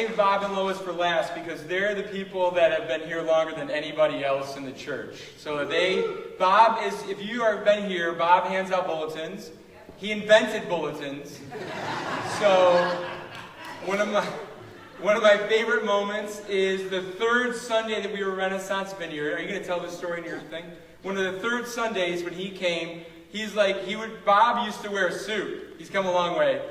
saved Bob and Lois for last because they're the people that have been here longer than anybody else in the church. So Bob is, if you have been here, Bob hands out bulletins. He invented bulletins. So one of my favorite moments is the third Sunday that we were Renaissance Vineyard. Are you going to tell this story in your thing? One of the third Sundays when he came, Bob used to wear a suit. He's come a long way.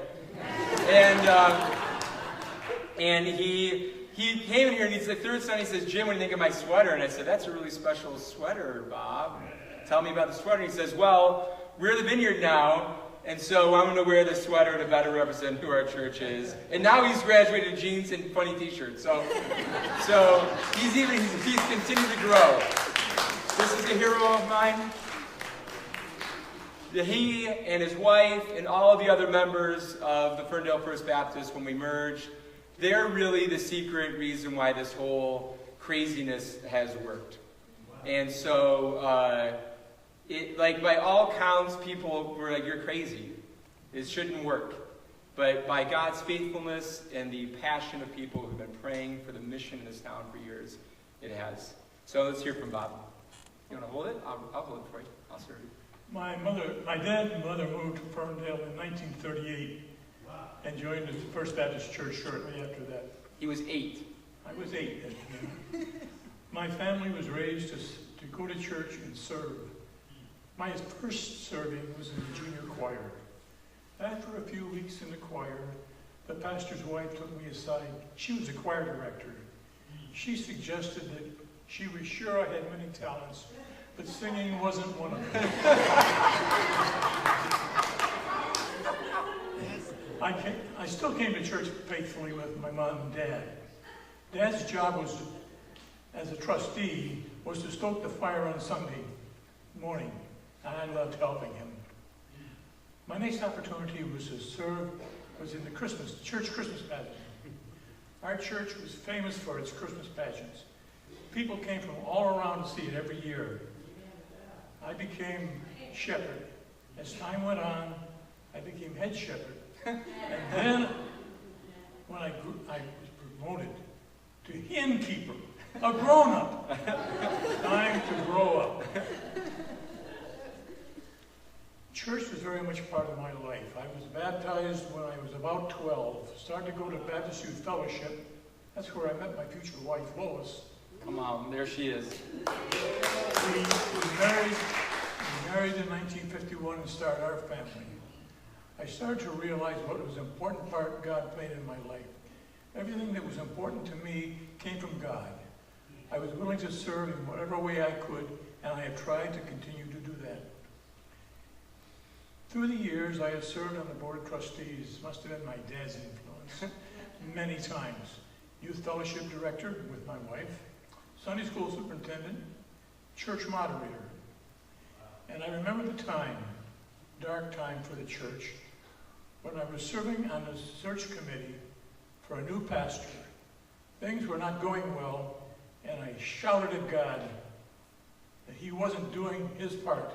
And he came in here and he's the third Sunday, he says, Jim, what do you think of my sweater? And I said, that's a really special sweater, Bob. Tell me about the sweater. And he says, well, we're the Vineyard now, and so I'm going to wear this sweater to better represent who our church is. And now he's graduated jeans and funny t-shirts. So he's continued to grow. This is a hero of mine. He and his wife and all of the other members of the Ferndale First Baptist, when we merged, they're really the secret reason why this whole craziness has worked. And so, by all counts, people were like, you're crazy. It shouldn't work. But by God's faithfulness and the passion of people who've been praying for the mission in this town for years, it has. So let's hear from Bob. You want to hold it? I'll hold it for you. I'll serve you. My dad and mother moved to Ferndale in 1938 and joined the First Baptist Church shortly after that. He was 8. I was 8 then. Yeah. My family was raised to go to church and serve. My first serving was in the junior choir. After a few weeks in the choir, the pastor's wife took me aside. She was a choir director. She suggested that she was sure I had many talents, but singing wasn't one of them. I still came to church faithfully with my mom and dad. Dad's job as a trustee was to stoke the fire on Sunday morning, and I loved helping him. My next opportunity was in the church Christmas pageant. Our church was famous for its Christmas pageants. People came from all around to see it every year. I became shepherd. As time went on, I became head shepherd. And then, when I was promoted to innkeeper, a grown-up. Time to grow up. Church was very much part of my life. I was baptized when I was about 12. Started to go to Baptist Youth Fellowship. That's where I met my future wife, Lois. Come on, there she is. We married in 1951 and started our family. I started to realize what was an important part God played in my life. Everything that was important to me came from God. I was willing to serve in whatever way I could, and I have tried to continue to do that. Through the years, I have served on the Board of Trustees. Must have been my dad's influence. Many times. Youth Fellowship Director with my wife, Sunday School Superintendent, Church Moderator. And I remember the time, dark time for the church, when I was serving on the search committee for a new pastor. Things were not going well, and I shouted at God that he wasn't doing his part.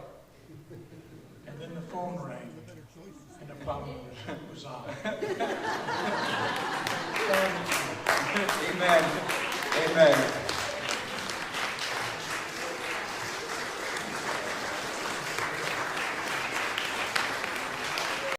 And then the phone rang, and the problem was on. Amen. Amen.